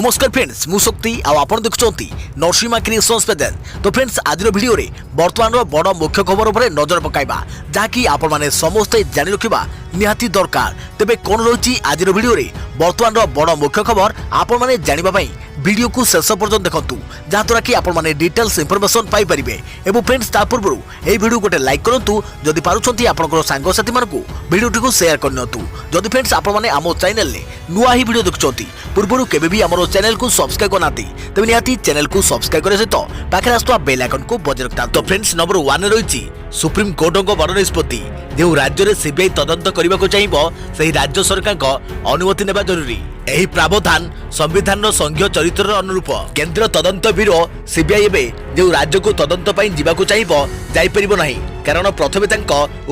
नमस्कार फ्रेंड्स मु शक्ति आपण देखुंती नरसिंहा क्रिएशंस पेज। तो फ्रेंड्स आज वीडियो रे वर्तमान बड़ मुख्य खबर उपर नजर पकाइबा जहाँकि आपण माने समस्ते जानि रखिबा निहाती दरकार। तेबे कोन रही आज वीडियो रे वर्तमान बड़ मुख्य खबर आपण माने जानिबा पई वीडियो को शेष पर्यंत देखंतु जहाँद्वारा कि आपण माने डिटेल्स इंफॉर्मेशन पाई परिबे। एवं फ्रेंड्स ता पूर्व ए वीडियो गोटे लाइक करंतु जदि पारुछंती आपनकर सांग साथी मानकु वीडियो को शेयर करनतु। जदि फ्रेंड्स आपण माने आमो चैनल ले नुआ ही वीडियो देखुछंती पूर्व केबे भी हमरो चैनल को सब्सक्राइब करनाती तबे निहाती चैनल को सब्सक्राइब करे सहित पाखे आसुवा बेल आइकन को बजाय रखता। तो फ्रेंड्स नंबर 1 रही सुप्रीम कोर्ट को बड़ निष्पत्ति जो राज्य में सीबीआई तदंत करने को चाहिए से राज्य सरकार को अनुमति नेबा जरूरी। यही प्रावधान संविधान संघीय चरित्र अनुरूप केंद्र तदंत ब्यूरो सीबीआई एवं जो राज्य को तदंत जावाक चाहिए जापर ना कारण प्रथमे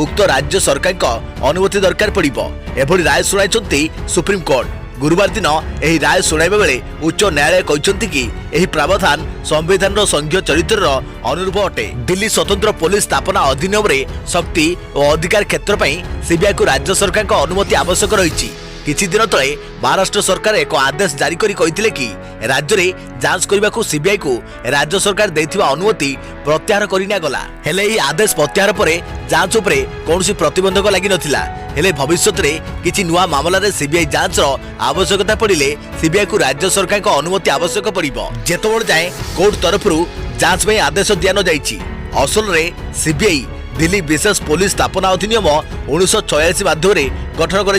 उक्त राज्य सरकार को अनुमति दरकार पड़ो। एभली राय शुणाई सुप्रीम कोर्ट गुरुवार दिन यही राय शुणाइबा बेले उच्च न्यायालय कहते कि यही प्रावधान संविधान संघीय चरित्र अनुरूप अटे। दिल्ली स्वतंत्र पुलिस स्थापना अधिनियम रे शक्ति और अधिकार क्षेत्र में सीबीआई को राज्य सरकार को अनुमति आवश्यक रही। किछि दिन तले महाराष्ट्र सरकार एक आदेश जारी करी कहिथिले कि राज्य में जांच करने को सीबीआई को राज्य सरकार देथिबा अनुमति प्रत्याहार करिना गला। हेले ई आदेश प्रत्याहार परे जांच उपरे कोनोसी प्रतिबंधक लागि नथिला। हेले भविष्यत रे किछि नुआ मामला रे सीबीआई जांच रो आवश्यकता पड़िले सीबीआई को राज्य सरकार को अनुमति आवश्यक पड़िबो। जेतबोल जाए कोर्ट तरफरु जांच में आदेश दिया न जाइछि। असल रे सीबीआई दिल्ली विशेष पुलिस स्थापना अधिनियम 1986 माध्यम गठन कर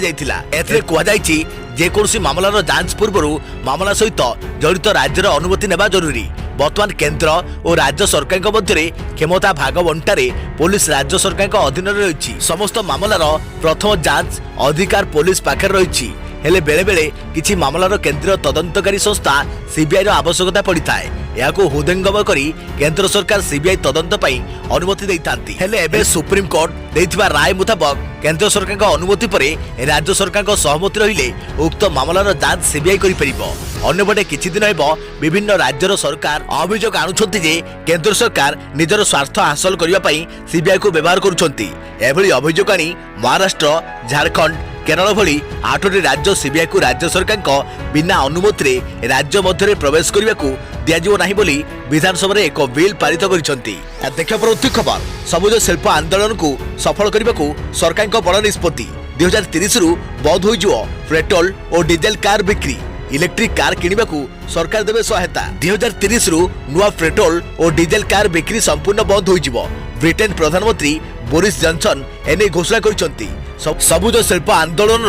जेकोसी मामलार जांच पूर्व मामला सहित जड़ित राज्यर अनुमति नेबा जरूरी। वर्तमान केंद्र और राज्य सरकार मध्य क्षमता भाग बंटारे पुलिस राज्य सरकार अधीन रही। समस्त मामलार प्रथम जांच अधिकार पुलिस पाखे रही। हेले बेले बेले किछि मामलार केंद्रीय तदंतकारी संस्था सीबीआई आवश्यकता पड़ी थाए। याको हृदयंगम करी केंद्र सरकार सीबीआई तदंत पई अनुमति देइतांती। हेले एबे सुप्रीम कोर्ट देइथिबा राय मुताबक केंद्र सरकार का अनुमति परे राज्य सरकार का सहमति रहिले उक्त मामलार जांच सीबीआई करि परिबो। अन्यपटे किछि दिन हेबो विभिन्न राज्यर सरकार अभियोग आणुछंती जे केंद्र सरकार निजर स्वार्थ हासिल करिया पई सीबीआई को व्यवहार करूछंती। एभली अभियोग आनी महाराष्ट्र झारखंड केरल भली 8टी राज्य सीबीआई को राज्य सरकार को बिना अनुमति रे राज्य मध्य प्रवेश करने को दियाजिबो नाही बोली विधानसभा रे एक बिल पारित करिसंती। देखिया परवर्ती खबर सबुज शिल्प आंदोलन को सफल करने को सरकार को बड़ निष्पत्ति। 2030 रु बंद हो पेट्रोल और डीजेल कार बिक्री इलेक्ट्रिक कार किनिबा को सरकार देबे सहायता। 2030 रु नुआ पेट्रोल और डीजेल कार बिक्री संपूर्ण बंद हो। ब्रिटेन प्रधानमंत्री बोरिस जॉनसन एने घोषणा करिसंती। सबुज शिल्प आंदोलन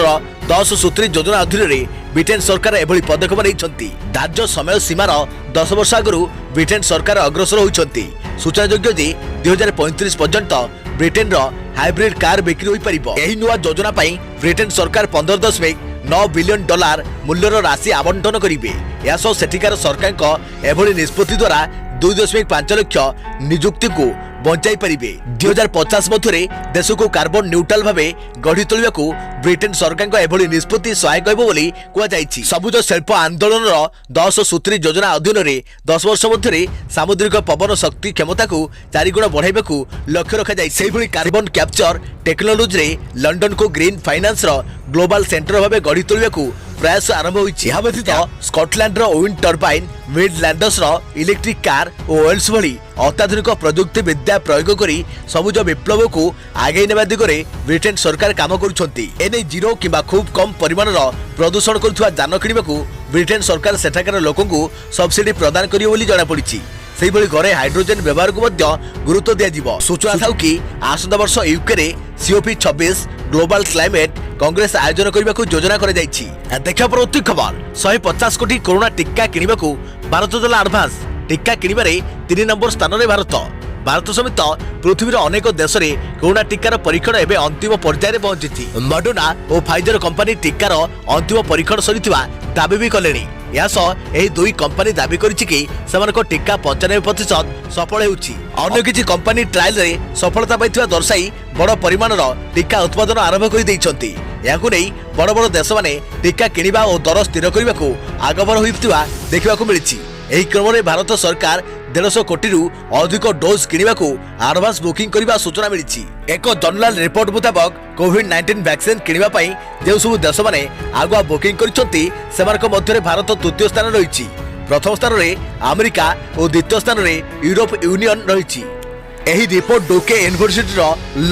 10 सूत्री योजना अधीन ब्रिटेन सरकार एभली पदक्षेप नहीं। धार्य समय सीमार 10 वर्ष आगु ब्रिटेन सरकार अग्रसर होती। सूचनायोग्य जे 2035 पर्यंत ब्रिटेन हाइब्रिड कार बिक्री हो पारिबो। एही नुआ योजना पई ब्रिटेन सरकार 15.9 बिलियन डॉलर मूल्यर राशि आवंटन करिवे। या सो सेठिकार सरकार को एभली निष्पत्ति द्वारा 2.5 लाख नियुक्ति को बंचाई पारिबे। 2050 मध्य देश को कार्बन न्यूट्रल भावे गढ़ी तोलिबा को ब्रिटेन सरकार को एभली निष्पत्ति सहायक होबो बोली कुआ जायछि। सबुज शिल्प आंदोलन 10 सूत्री योजना अधीन 10 वर्ष मध्य सामुद्रिक पवन शक्ति क्षमता को 4 गुण बढ़ाइबा को लक्ष्य रखा जाय। सेहि भली कार्बन कैप्चर टेक्नोलॉजी रे लंडन को ग्रीन फाइनेंस ग्लोबल सेंटर भावे गढ़ी तोलिबा को प्रयास आरंभ होइछि। यह व्यतीत Scotland wind turbine Midlanders electric car और वेल्स भली अत्याधुनिक प्रजुक्ति विद्या प्रयोग करी सबुज विप्लव को आगे नेबा दिगरे ब्रिटेन सरकार काम करुछंती। एने जीरो किबा खूब कम परिमाणर प्रदूषण करुथुवा जान किनिबाकू ब्रिटेन सरकार सेठाकार लोकंकू सब्सिडी प्रदान करियो बोली जणा पड़िछि। सेहिभली घरे हाइड्रोजन व्यवहार को गुरुत्व दिया। सूचना था कि आसंता वर्ष यूके रे COP 26 ग्लोबल क्लाइमेट कांग्रेस आयोजन करने को योजना कर देखा परवर्ती खबर 150 कोटी कोरोना टीका किनिबा को भारत देला एडवांस। टीका किनिबारे 3 नंबर स्थान रे भारत समेत पृथ्वीर अनेक देश में कोरोना टीकार परीक्षण एवं अंतिम पर्यायर पहुंची। मॉडर्ना और फाइजर कंपनी टीकार अंतिम परीक्षण सरीथिबा दाबी भी कलेनी। या सह एही दुई कंपनी दाबी करिछि कि सेमानको टीका 95% सफल हेउछि। अन्य किछि कंपनी ट्रायल रे सफलता पाइथिबा दर्शाई बड़ परिमाणर टीका उत्पादन आरंभ करि दैछन्ति। याकु नै बड़ बड़ देश माने टीका किनिबा और दर स्थिर करबा को आगभर होइथिबा देखिबा को मिलिछि। ଏହି କ୍ରମରେ ଭାରତ ସରକାର 150 କୋଟିରୁ ଅଧିକ ଡୋଜ୍ କିଣିବାକୁ ଆଡଭାନ୍ସ ବୁକିଂ କରିବା ସୂଚନା ମିଳିଛି। ଏକ ଜର୍ନାଲ ରିପୋର୍ଟ ମୁତାବକ କୋଭିଡ-19 ଭ୍ୟାକ୍ସିନ କିଣିବା ପାଇଁ ଯେଉଁ ସବୁ ଦେଶମାନେ ଆଗୁଆ ବୁକିଂ କରିଛନ୍ତି ସେମାନଙ୍କ ମଧ୍ୟରେ ଭାରତ ତୃତୀୟ ସ୍ଥାନ ରହିଛି। ପ୍ରଥମ ସ୍ଥାନରେ ଆମେରିକା ଓ ଦ୍ୱିତୀୟ ସ୍ଥାନରେ ୟୁରୋପ ୟୁନିୟନ ରହିଛି। ଏହି ରିପୋର୍ଟ ଡୁକେ ୟୁନିଭର୍ସିଟିର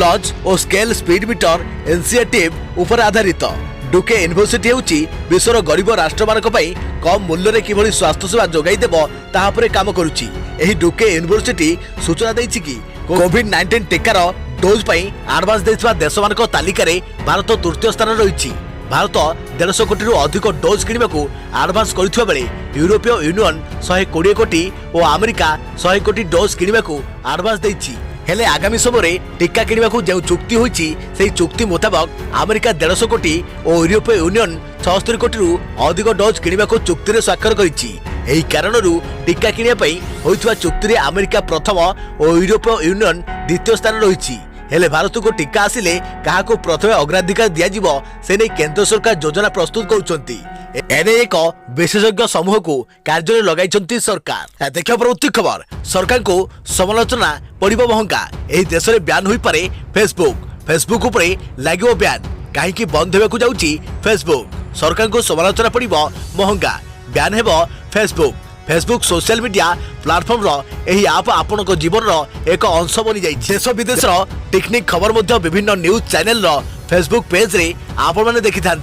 ଲଞ୍ଚ ଓ ସ୍କେଲ ସ୍ପିଡ୍ ମିଟର ଇନିସିଏଟିଭ ଉପରେ ଆଧାରିତ। ଡୁକେ ୟୁନିଭର୍ସିଟି ହେଉଛି ବିଶ୍ୱର ଗରିବ ରାଷ୍ଟ୍ରମାନଙ୍କ ପାଇଁ କମ୍ ମୂଲ୍ୟରେ କିଭଳି ସ୍ୱାସ୍ଥ୍ୟ ସେବା ଯୋଗାଇ ଦେବ ତାହା ଉପରେ କାମ କରୁଛି। ଏହି ଡୁକେ ୟୁନିଭର୍ସିଟି ସୂଚନା ଦେଇଛି କି କୋଭିଡ-19 ଟିକାର ଡୋଜ୍ ପାଇଁ ଆଡଭାନ୍ସ ଦେଇଥିବା ଦେଶମାନଙ୍କ ତାଲିକାରେ ଭାରତ ତୃତୀୟ ସ୍ଥାନରେ ରହିଛି। ଭାରତ 150 କୋଟିରୁ ଅଧିକ ଡୋଜ୍ କିଣିବାକୁ ଆଡଭାନ୍ସ କରିଥିବା ବେଳେ ୟୁରୋପୀୟ ୟୁନିୟନ 120 କୋଟି ଓ ଆମେରିକା 100 କୋଟି ଡୋଜ୍ କିଣିବାକୁ ଆଡଭାନ୍ସ ଦେଇଛି। ହେଲେ ଆଗାମୀ ସମୟରେ ଟିକା କିଣିବାକୁ ଯେଉଁ ଚୁକ୍ତି ହୋଇଛି ସେହି ଚୁକ୍ତି ମୁତାବକ ଆମେରିକା 150 କୋଟି ଓ ୟୁରୋପୀୟ ୟୁନିୟନ 76 କୋଟିରୁ ଅଧିକ ଡୋଜ୍ କିଣିବାକୁ ଚୁକ୍ତିରେ ସ୍ୱାକ୍ଷର କରିଛି। ଏହି କାରଣରୁ ଟିକା କିଣିବା ପାଇଁ ହୋଇଥିବା ଚୁକ୍ତିରେ ଆମେରିକା ପ୍ରଥମ ଓ ୟୁରୋପୀୟ ୟୁନିୟନ ଦ୍ୱିତୀୟ ସ୍ଥାନରେ ରହିଛି। ହେଲେ ଭାରତକୁ ଟିକା ଆସିଲେ କାହାକୁ ପ୍ରଥମେ ଅଗ୍ରାଧିକାର ଦିଆଯିବ ସେ ନେଇ କେନ୍ଦ୍ର ସରକାର ଯୋଜନା ପ୍ରସ୍ତୁତ କରୁଛନ୍ତି। ଏନେ ଏକ ବିଶେଷଜ୍ଞ ସମୂହକୁ କାର୍ଯ୍ୟରେ ଲଗାଇଛନ୍ତି ସରକାର। ଦେଖିବା ପରବର୍ତ୍ତୀ ଖବର, ସରକାରଙ୍କୁ ସମାଲୋଚନା ପଡ଼ିବ ମହଙ୍ଗା। ଏହି ଦେଶରେ ବ୍ୟାନ୍ ହୋଇପାରେ ଫେସବୁକ୍ ଉପରେ ଲାଗିବ ବ୍ୟାନ୍। କାହିଁକି ବନ୍ଦ ହେବାକୁ ଯାଉଛି ଫେସବୁକ୍? ସରକାରଙ୍କୁ ସମାଲୋଚନା ପଡ଼ିବ ମହଙ୍ଗା, ବ୍ୟାନ୍ ହେବ ଫେସବୁକ୍ सोशल मीडिया प्लाटफर्म यही आप आपण जीवन एक अंश बनी जाए। देश विदेश टेक्निक खबर विभिन्न न्यूज चैनल फेसबुक पेज रे आपण मैंने देखी था।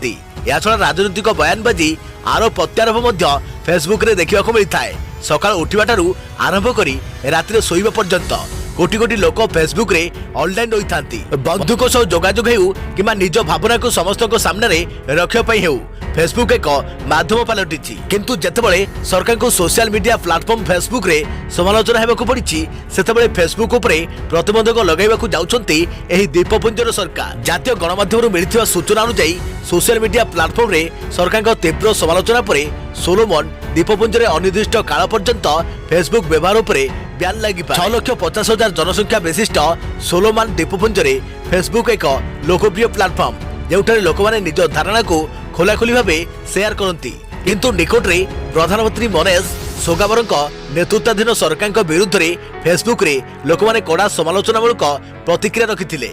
या छड़ा राजनीतिक बयानबाजी आरोप प्रत्यारोप फेसबुक रे देखा मिलता है। सकाळ उठिबाटारू आरंभ करी रात्रि शोइबा पर्यंत कोटी कोटी लोक फेसबुक रे ऑनलाइन रही था। बंधुक सह जोगाजोग हेउ किंबा निज भावना को समस्त सामने रखिया पई हेउ फेसबुक एक माध्यम पलटि। किंतु जेतेबेले सरकार को सोशल मीडिया प्लाटफॉर्म फेसबुक रे समालोचना हेबाकु पड़िछि सेतेबेले फेसबुक उपरे प्रतिबंधक लगाइबाकु जाउछन्ति एही द्वीपपुंजर सरकार। जातीय गणमाध्यमरु मिलिथिबा सूचना अनुसार सोशल मीडिया प्लाटफॉर्म रे सरकार तीव्र समालोचना पर सोलोमन द्वीपपुंजरे अनिर्दिष्ट काल पर्यंत फेसबुक व्यवहार उपरे ब्यान लगी 6,50,000 जनसंख्या विशिष्ट सोलोमन द्वीपपुंजरे फेसबुक एक लोकप्रिय प्लाटफॉर्म जोठारे लोक माने निज धारणा को खोलाखोली भावे शेयर करती। किंतु निकटरे प्रधानमंत्री मनेश सोगावरଙ୍କ नेतृत्वाधीन सरकार विरुद्ध रे फेसबुक रे लोक माने कड़ा समालोचनामूलक प्रतिक्रिया रखिथिले।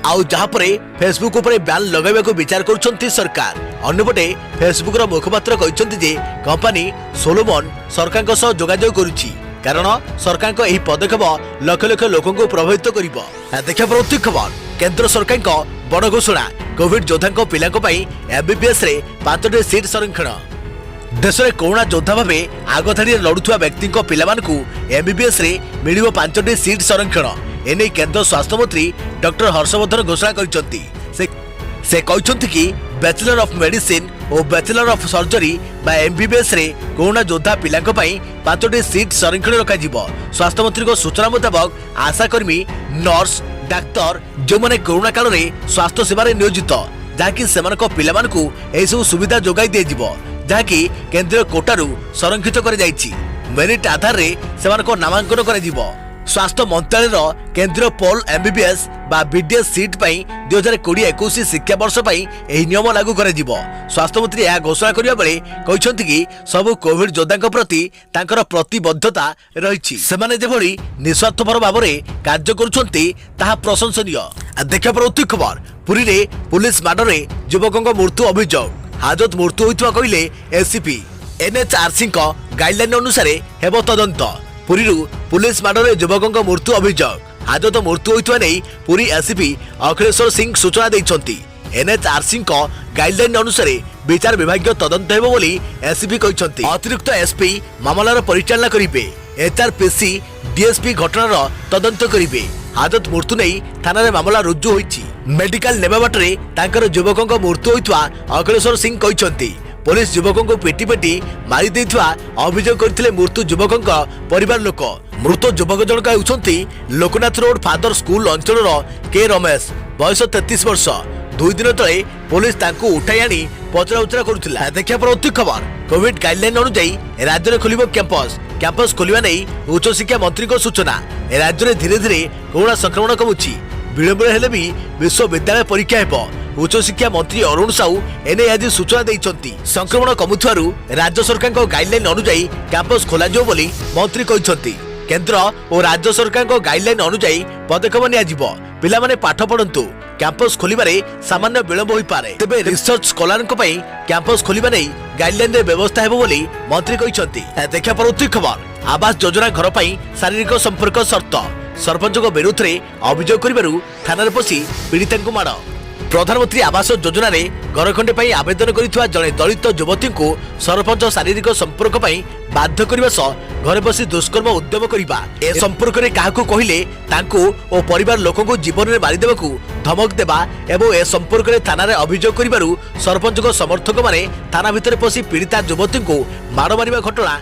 आउ जहाँ पर फेसबुक उपरे ब्यान लगाइबाकू विचार करुछंती सरकार। अन्यपटे फेसबुक रो मुखपात्र कहिसंती जे कंपनी सोलोमन सरकार सह जोगाजोग करुछि कारण सरकार को यही पदक्षेप लक्ष लक्ष लोक प्रभावित करिबो। देखिया प्रति खबर, केंद्र सरकार को बड़ घोषणा कोविड योद्धा पिला एमबीबीएस रे 5टी सीट संरक्षण। देश में कोरोना योद्धा भाव आगधाड़ी लड़ुवा व्यक्ति पिलामानकु एमबीबीएस रे मिलिबो 5टी सीट संरक्षण। एने केंद्र स्वास्थ्य मंत्री डॉक्टर हर्षवर्धन घोषणा करछंती। से कहते कि बैचलर ऑफ मेडिसिन और बैचलर ऑफ सर्जरी बा एमबीबीएस रे कोरोना योद्धा पिला 5टी सीट संरक्षण रखा। स्वास्थ्य मंत्री को सूचना मुताबक आशाकर्मी नर्स डाक्तर जो मैंने कोरोना काल में स्वास्थ्य सेवार नियोजित जहाँकि से पिलामानकु एही सब सुविधा जोगाई दिया जहाँकि केंद्रीय कोटारू संरक्षित कर मेरिट आधार रे सेमानको नामांकन करा। स्वास्थ्य मंत्रालय केंद्रीय पोल एमबीबीएस बा बीडीएस सीट पई 2020-21 शिक्षा वर्ष पई एही नियम लागू करा। स्वास्थ्य मंत्री यह घोषणा करिया बेले कहिसंती कि सब कोविड योद्धा प्रति तांकर प्रतिबद्धता रहिछि। सेमाने जेभଳି निस्वार्थपर भावरे कार्य करुछंती ताहा प्रशंसनीय। देखा प्रति खबर, पुरी रे पुलिस माडरे युवकଙ୍କ मृत्यु अभियोग हाजत मृत्यु होइतवा कहिले एसीपी। एनएचआरसी गाइडलाइन अनुसार हेबो तदंत। पुरी पुलिस माडरे युवकଙ୍କ मृत्यु अभियोग हाजत मृत्यु होइतवा नै पुरी एसीपी अखिलेश्वर सिंह सूचना दैछंती। एनएचआरसी गाइडलाइन अनुसार विचार विभाग तदंत हेबो बोली एसीपी कहिसंती। अतिरिक्त एसपी मामलार परिचालना करिवे। एचआरपीसी डीएसपी घटनार तदंत करिवे। हाजत मृत्यु नै थाना मामला रुजु होइछि। मेडिकल नेबा बाटरे तांकर युवकଙ୍କ मृत्यु होइतवा अखिलेश्वर सिंह कहिसंती। पुलिस युवक पेटी पेटी मारी देथिबा अभियोग करथिले मृत्यु युवकଙ୍କ परिवार लोक। मृत युवक जनक हेउछंती लोकनाथ रोड फादर स्कूल अंचल के रमेश, बयस 33 वर्ष। 2 दिन तले पुलिस तांको उठाई आनी पचरा उचरा करुथिला। देखिया प्रति खबर, कोविड गाइडलाइन अनुसार राज्य में खोलिबो कैंपस खोलिबा नै उच्च शिक्षा मंत्री को सूचना। राज्य में धीरे धीरे कोरोना संक्रमण कमुछि। विलंब हेले भी विश्वविद्यालय परीक्षा हेबो। उच्चशिक्षा मंत्री अरुण साहू एने आज सूचना देइछंती। संक्रमण कमुथुवारु राज्य सरकार गाइडलाइन अनुसार कैंपस खोला जो बोली मंत्री कहिसंती। केंद्र और राज्य सरकार गाइडलाइन अनुसार पदक्षेप नियाजिबो। पिला माने पाठ पढ़ंतु, कैंपस खोलिबारे सामान्य विलंब होई पारे, तेबे रिसर्च स्कॉलरक पई कैंपस खोलिबा नै गाइडलाइन रे व्यवस्था हेबो बोली मंत्री कहिसंती। देखा परवर्ती खबर, आवास योजना घर पई शारीरिक संपर्क शर्त सरपंच विरुद्ध में अभियोग करिबारु थाना पशि पीड़िता को माड़। प्रधानमंत्री आवास योजना रे घर खंडे पई आवेदन करिथुआ जणे दलित युवती को सरपंच शारीरिक संपर्क पई बाध्य करबा सह घरे बसी दुष्कर्म उद्यम करबा। ए संपर्क रे काहाकू कहिले तांको ओ परिवार लोक को जीवन में मारी देबाकू धमक देबा एवं ए संपर्क रे थाना रे अभियोग करिबारु सरपंच को समर्थक माने थाना भितर पशि पीड़िता युवती को माड़ मारिबा घटना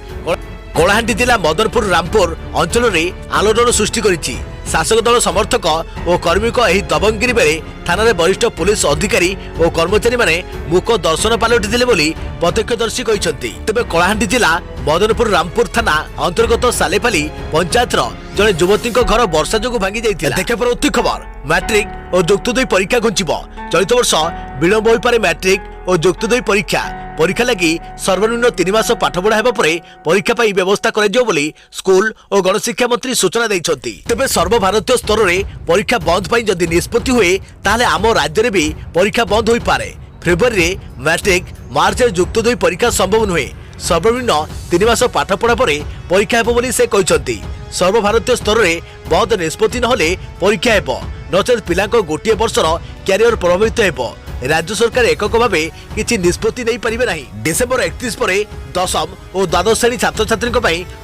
कलाहांडी जिला मदनपुर रामपुर अंचल में आलोड़न सृष्टि करिछि। शासक दल समर्थक और कर्मी को एही दबंगगिरी बेले थाना वरिष्ठ पुलिस अधिकारी और कर्मचारी माने मुख दर्शन पालटिथिले बोली प्रत्यक्षदर्शी कहिसंती। तेबे कलाहांडी जिला मदनपुर रामपुर थाना अंतर्गत सालेपाली पंचायत जड़े युवती घर वर्षा जो भांगी जाइथिला। देखा परवर्ती खबर, मैट्रिक और युक्त 2 परीक्षा घुंचिबो। चलित वर्ष विलंब होई पारे मैट्रिक और युक्त 2 परीक्षा लगी सर्वनिम्न 3 मास पाठ पढ़ा हेबा परे परीक्षा पाई व्यवस्था करे जो बोली स्कूल और गणशिक्षा मंत्री सूचना दैछंती। तेबे सर्वभारतीय स्तर रे परीक्षा बंद पाई जदि निष्पत्ति हुए ताले आम राज्य रे भी परीक्षा बंद होई पारे। फेब्रुआरी रे मैट्रिक, मार्च रे युक्त 2 परीक्षा संभव नुहे। सर्वनिम्न 3 मास पाठ पढ़ा परे परीक्षा हेबो बोली से कहिसंती। सर्वभारतीय स्तर रे बंद निष्पत्ति नहले परीक्षा हेबो, नचेत पिलांको गोटिए वर्षर कैरियर प्रभावित हेबो। राज्य सरकार एकक भाव किसी निष्पत्ति नहीं पारिबे नहीं। डिसेंबर 31 पर दशम और द्वादश श्रेणी छात्र छात्री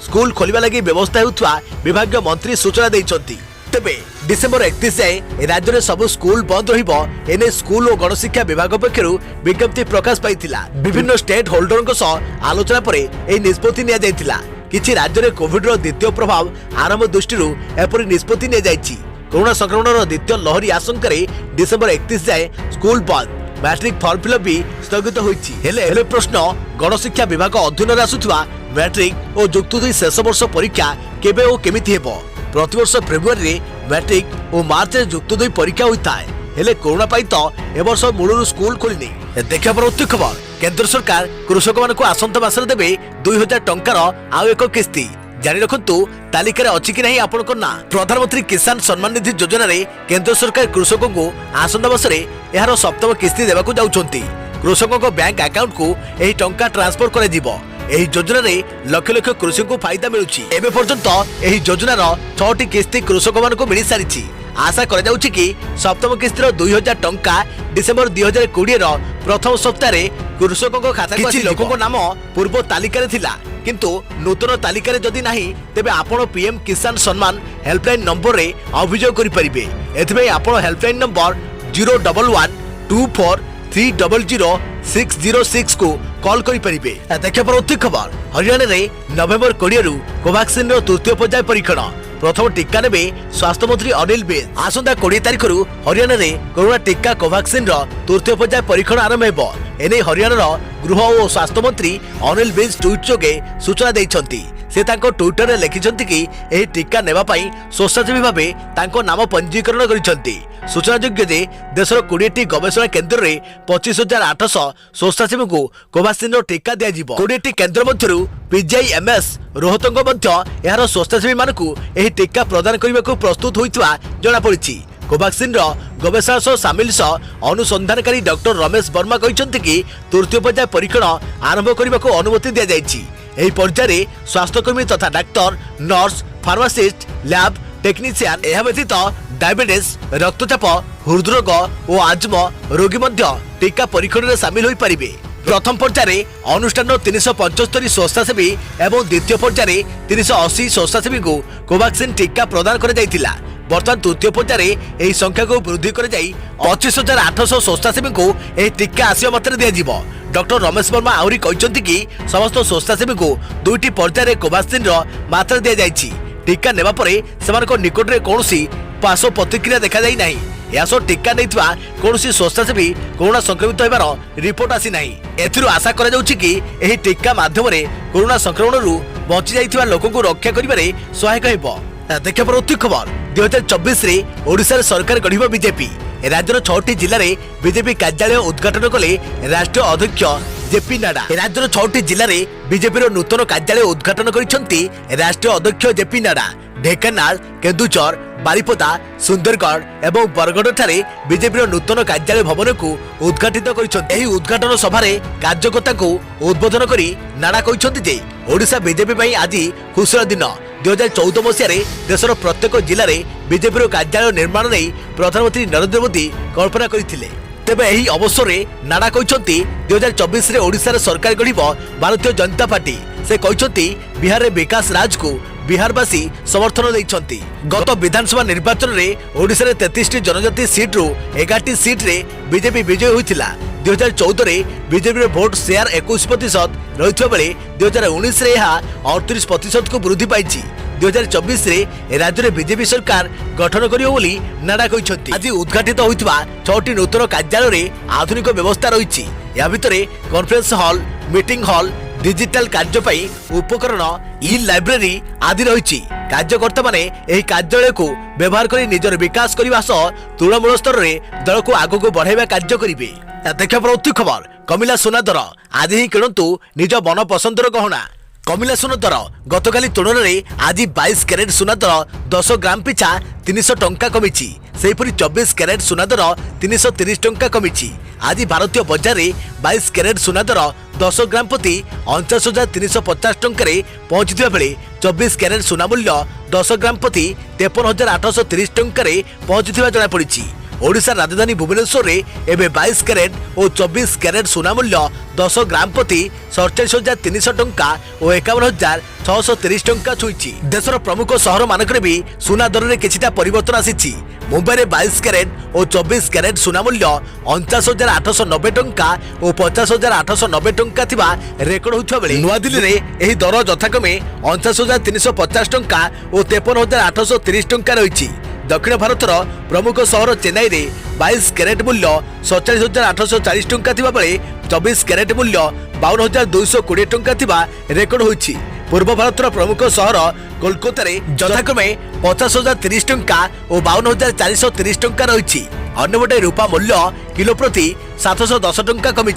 स्कूल खोलिबा लगी व्यवस्था हेउथुआ विभागीय मंत्री सूचना दैछंती। तेबे डिसेंबर 31 जाए राज्य में सब स्कूल बंद रहिबो एने स्कूल और गणशिक्षा विभाग पक्षरु विज्ञप्ति प्रकाश पाइथिला। विभिन्न स्टेट होल्डरक सह आलोचना पर एही निष्पत्ति निया जाइथिला। किछि राज्य में कोविड रो द्वितीय प्रभाव आरंभ दृष्टि एपरि निष्पत्ति निया जाइछि। कोरोना संक्रमण द्वितीय लहरी आशंका डिसेंबर 31 जाए स्कूल बंद, मैट्रिक फॉर्म फिलअप भी स्थगित होइछि। हेले प्रश्न, गणशिक्षा विभाग अधीन आसुवा मैट्रिक और युक्त 2 शेष वर्ष परीक्षा केबे और केमिति हेबो? प्रतिवर्ष फेब्रुआरी रे मैट्रिक और मार्च रे युक्त 2 परीक्षा होता है। हेले कोरोना पाई तो ए वर्ष मूलरू स्कूल खोलिनी। देखा परवर्ती खबर, केंद्र सरकार कृषक मानक आसंता मासरे देबे 2000 टंकार आउ एक किस्ती। जारी रखंतु तालिका रे अछि कि नहीं आपनको ना। प्रधानमंत्री किसान सम्मान निधि योजना रे केंद्र सरकार कृषकों को आसंता मासरे एहार 7म किस्ती देबाकू जाउछंती। कृषकों को बैंक अकाउंट को एही टंका ट्रांसफर करे दिबो। एही योजना रे लक्ष लक्ष कृषक को फायदा मिलुछि। एबे पर्यंत एही योजना रो 6टी किस्ती कृषक मानक मिली सारिछि। आशा करा जाउछि कि 7म किस्ती रो 2000 टंका डिसेंबर 2020 रो प्रथम सप्ताह रे कृषकों को खाता किछि लोकों को नाम पूर्व तालिका रे थिला, किंतु नूतन तालिका रे जदि नाही तेबे आपण पीएम किसान सम्मान हेल्पलाइन नंबर रे अभियोग करि परिबे। एथिबे आपण हेल्पलाइन नंबर 01124300606 को कॉल करि परिबे। देखा परवर्ती खबर, हरियाणा रे नवेम्बर 20 रु कोवैक्सीन रो तृतीय पर्याय परीक्षण। प्रथम टीका नेबे स्वास्थ्य मंत्री अनिल विज। आसंता 20 तारिख रु हरियाणा रे कोरोना टीका कोवैक्सीन रो तृतीय पर्याय परीक्षण आरंभ हेबो। एने हरियाणा गृह और स्वास्थ्य मंत्री अनिल विज ट्वीट जोगे सूचना दैछंती। से तांको ट्विटर रे लिखिछंती कि एही टीका नेबा पई स्वेच्छासेवी भाबे तांको नाम पंजीकरण करिछंती। सूचनायोग्य जे देशर 20टी गवेषणा केन्द्र रे 25,800 स्वेच्छासेवी को कोवैक्सीन टीका दिया जिवो। 20टी केन्द्र मध्यरु पीजीआईएमएस रोहतंग मध्य एहार स्वेच्छासेवी मानकु एही टीका प्रदान करबाकू प्रस्तुत होइतवा जणा पड़िछि। कोवैक्सीन गवेषणा सह सामिल अनुसंधानकारी डॉक्टर रमेश वर्मा कहते कि तृतीय पर्याय परीक्षण आरंभ करने को अनुमति दि जाएगी। एही पर्याय स्वास्थ्यकर्मी तथा doctor, nurse, pharmacist, lab technician यह व्यतीत डायबिटीज, रक्तचाप, हृदरोग और आज्मा रोगी मध्य टीका परीक्षण में सामिल हो पारे। प्रथम पर्याय अनुष्ठान 375 स्वेच्छासेवी एवं द्वितीय पर्याय 380 स्वेच्छासेवी को कोवैक्सीन टीका प्रदान कर जाइतिला। वर्तमान तृतीय पर्याय यही संख्या को वृद्धि कर 25,800 स्वेच्छासेवी को यह टीका आसिया मात्रा दिया। डॉक्टर रमेश वर्मा आहरी कहते कि समस्त स्वेच्छासेवी को 2टी पर्याय कोवैक्सीन मात्रा दि जाइछि। टीका नेबा परे सेमानक निकट में कौन पार्श्व प्रतिक्रिया देखा जाई नहीं। यासो टीका नैथिबा कोनोसी स्वेच्छासेवी कोरोना संक्रमित होबार रिपोर्ट आसी नाही। एथिरु आशा करा जाउछि कि एही टीका माध्यम रे कोरोना संक्रमण रु बचि जाइथिबा लोकन को रक्षा करिबारे सहायक हेबो। देखा परवर्ती खबर, 2024 रे ओडिसा सरकार गढ़िबो बीजेपी। राज्यर 6टी जिले में बीजेपी कार्यालय उद्घाटन कले राष्ट्रीय अध्यक्ष जेपी नाडा। राज्यर 6टी जिले में बीजेपी नूतन कार्यालय उद्घाटन करिसेंती राष्ट्रीय अध्यक्ष जेपी नाडा। ढेंकानाल, केन्दुझर, बारिपदा, सुंदरगढ़ एवं बरगढ़ ठारे बीजेपी नूतन कार्यालय भवन को उद्घाटित करिसेंती। उद्घाटन सभारे कार्यकर्ता को उद्बोधन करी नाडा कहिसेंती जे ओडिशा बीजेपी पई आज खुशीर दिन। 2014 मसीह देशर प्रत्येक जिले में बीजेपी कार्यालय निर्माण नहीं प्रधानमंत्री नरेंद्र मोदी कल्पना करथिले। तेबे एही अवसर में नाडा कहते 2024 ओडिशा रे सरकार गढ़ भारतीय जनता पार्टी। से कहते बिहार में विकास राज को बिहारवासी समर्थन देइछंती। गत विधानसभा निर्वाचन में ओडिशा रे 33टी जनजाति सीट रु 11टी सीट रे बीजेपी विजय होइथिला। 2014 रे बीजेपी भोट शेयर 21% रही बेले 2019 रे यह 38% को वृद्धि पाई। 2024 रे राज्य में बीजेपी सरकार गठन करियो बोली नाडा कहते। आज उद्घाटित होइतिबा 6टी नूतन कार्यालय रे आधुनिक व्यवस्था रही। या भितरे conference hall, meeting hall, digital कार्य पाई उपकरण, ई लाइब्रेरी आदि रही। कार्यकर्ता माने एही कार्यालय को व्यवहार करी निजर विकास करने सह तृणमूल स्तर में दल को आगक बढ़ाइबा कार्य करिवे। देखा प्रवृत्ति खबर कमिला सुना दर। आज ही किणतु निज मन पसंदर गहना। कमिला सुना दर गतकाली तुलन में आज 22 कैरेट सुना दर 10 ग्राम पिछा 300 टंका कमी। सेहीपरि 24 कैरेट सुना दर 330 टंका कमी। आज भारतीय बजार में 22 कैरेट सुना दर 10 ग्राम प्रति 49,350 टंका पहुंचता बेले 24 कैरेट सुना मूल्य 10 ग्राम प्रति 53,830 टंका पहुंचुवा जनापड़ी। ओडिशा राजधानी भुवनेश्वर में एवं 22 कैरेट और 24 कैरेट सुना मूल्य 10 ग्राम प्रति 47,300 टंका और 51,630 टंका छुई। देशर प्रमुख सहर मानक भी सुना दर में किछिटा परिवर्तन आसी। मुंबई में 22 कैरेट और 24 कैरेट सुना मूल्य 49,890 टंका और 50,890 टंका थिबा रेकर्ड होता बेले नुआदिल्ली में यह दर यथाक्रमे 49,350 टंका और 53,830 टंका रही। दक्षिण भारतर प्रमुख सहर चेन्नई में 22 कैरेट मूल्य 47,840 टंका थिबा बेले 24 कैरेट मूल्य 52,220 टंका थिबा रेकर्ड होइछि। पूर्व भारतर प्रमुख सहर कोलकाता में यथाक्रमे 50,030 टंका और 52,430 टंका रही। अन्यपटे रूपा मूल्य किलो प्रति 710 टंका कमी।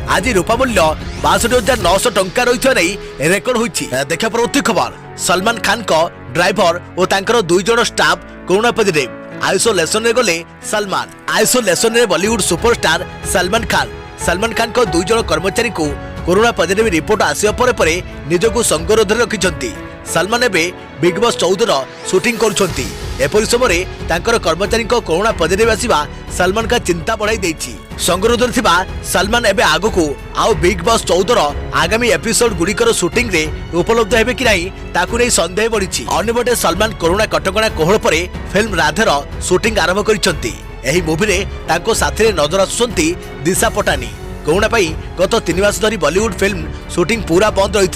आज रूपा मूल्य 62,900 टंका रही रेकर्ड होइछि। देखा प्रवृत्ति खबर सलमान खान को ड्राइवर और तांकर 2 जण स्टाफ कोरोना पॉजिटिव। आइसोलेशन रे गले सलमान। आइसोलेशन रे बॉलीवुड सुपरस्टार सलमान खान को 2 जण कर्मचारी को कोरोना पॉजिटिव रिपोर्ट आसिया परे निजको संगरोध रखिछंती। सलमान एबे बिग बॉस 14 शूटिंग करुछंती। एपरि समय तांकर कर्मचारी को कोरोना पॉजिटिव आसीबा सलमान का चिंता बढ़ाई देछि। संगरोध थिबा सलमान एबे आगको आउ बिग बॉस 14 आगामी एपिसोड गुड़िकर शूटिंग रे उपलब्ध हेबे कि नहीं ताकू नै संदेह बढ़िछि। अन्यबटे सलमान कोरोना कटकणा कोहळ परे फिल्म राधेर शूटिंग आरंभ करिसंती। एही मूवी रे तांको साथी रे नजर आसुसंती दिशा पटानी। कोरोना पाई गत 3 मास धरी बॉलीवुड फिल्म शूटिंग पूरा बंद रही।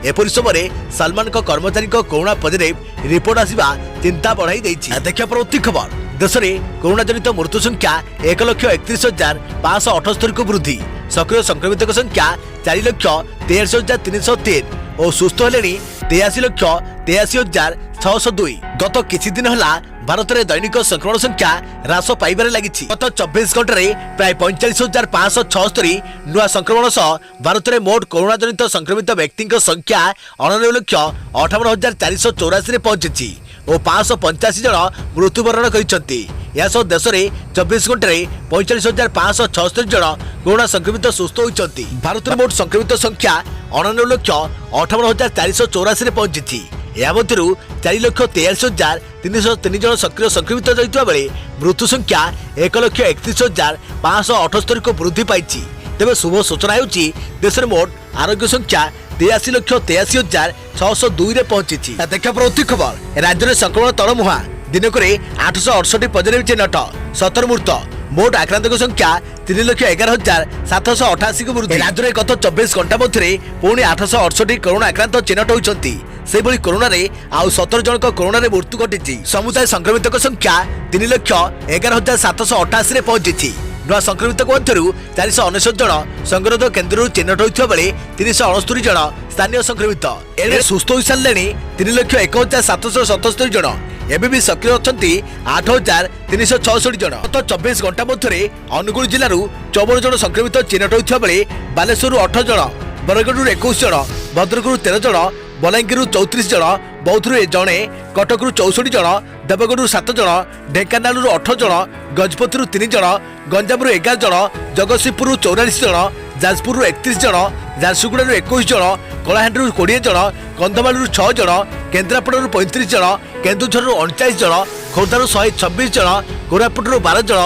एपरि समय सलमान को कर्मचारी को कोरोना पॉजिटिव रिपोर्ट आसिबा चिंता बढ़ाई देछि। देखा प्रवृत्ति खबर देश में कोरोना जनित मृत्यु संख्या 1,31,578 को वृद्धि। सक्रिय संक्रमित संख्या 4,83,303 और सुस्थ हेले 83,83,602। गत किछि दिन हला भारत में दैनिक संक्रमण संख्या ह्रास पाइबार लगी। गत 24 घंटे प्राय 45,576 नुआ संक्रमण सह भारत में मोट कोरोना जनित संक्रमित व्यक्ति संख्या 99,58,484 पहुंची और 585 जन मृत्युवरण करते। देश में 24 घंटे 45,576 जन कोरोना संक्रमित सुस्थ होती। भारत में मोट संक्रमित संख्या 99,58,484 पहुंची। या मध्यरु 4,83,303 जन सक्रिय संक्रमित होता बेले मृत्यु संख्या 1,31,578 को वृद्धि पाई। तेज शुभ सूचना होची देश में मोट आरोग्य संख्या 83,83,602 पहुंची। देखा प्रवृत्ति खबर राज्य में संक्रमण तलमुहा दिनक 868 पॉजिटिव चिन्हट 17 मृत। मोट आक्रांत संख्या 3,11,788 को वृद्धि। राज्य में गत 24 घंटा मध्य पुणी 868 कोरोना आक्रांत चिन्हट होती। सेभली कोरोना रे आउ 17 जन कोरोना रे मृत्यु घटी। समुदाय संक्रमित संख्या 3,11,788 पहुंची। नुआ संक्रमित मध्य 499 जन संगरोध केन्द्र चिन्हट होता बेले 369 जन स्थानीय संक्रमित। एने सुस्थ हो सारे 3,01,777 जन। ଏବେ ବି ସକ୍ରିୟ ଅଛନ୍ତି 8,366 ଜଣ। ଗତ 24 ଘଣ୍ଟା ମଧ୍ୟରେ ଅନୁଗୁଳ ଜିଲ୍ଲାରୁ 54 ଜଣ ସଂକ୍ରମିତ ଚିହ୍ନଟ ହୋଇଥିବା ବେଳେ ବାଲେଶ୍ୱରରୁ 18 ଜଣ, ବରଗଡ଼ରୁ 21 ଜଣ, ଭଦ୍ରକରୁ 13 ଜଣ, ବଲାଙ୍ଗୀରରୁ 34 ଜଣ, ବୌଦ୍ଧରୁ ଜଣେ, କଟକରୁ 64 ଜଣ, ଦେବଗଡ଼ରୁ 7 ଜଣ, ଢେଙ୍କାନାଳରୁ 18 ଜଣ, ଗଜପତିରୁ 3 ଜଣ, ଗଞ୍ଜାମରୁ 11 ଜଣ, ଜଗତସିଂହପୁରରୁ 44 ଜଣ, ଯାଜପୁରରୁ 31 ଜଣ, ଝାରସୁଗୁଡ଼ାରୁ 21 ଜଣ, କଳାହାଣ୍ଡିରୁ 20 ଜଣ, କନ୍ଧମାଳରୁ 6 ଜଣ, କେନ୍ଦ୍ରାପଡ଼ାରୁ 35 ଜଣ, କେନ୍ଦୁଝରରୁ 39 ଜଣ, ଖୋର୍ଦ୍ଧାରୁ 126 ଜଣ, କୋରାପୁଟରୁ 12 ଜଣ,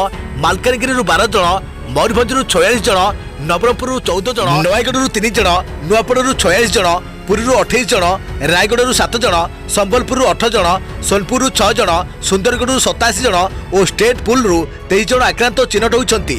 ମାଲକାନଗିରିରୁ 12 ଜଣ, ମୟୂରଭଞ୍ଜରୁ 46 ଜଣ, ନବରଙ୍ଗପୁରରୁ 14 ଜଣ, ନୟାଗଡ଼ରୁ 3 ଜଣ, ନୂଆପଡ଼ାରୁ 46 ଜଣ, ପୁରୀରୁ 28 ଜଣ, ରାୟଗଡ଼ରୁ 7 ଜଣ, ସମ୍ବଲପୁରରୁ 8 ଜଣ, ସୋନପୁରରୁ 6 ଜଣ, ସୁନ୍ଦରଗଡ଼ରୁ 87 ଜଣ ଓ ଷ୍ଟେଟ୍ ପୁଲରୁ 23 ଜଣ ଆକ୍ରାନ୍ତ ଚିହ୍ନଟ ହୋଇଛନ୍ତି।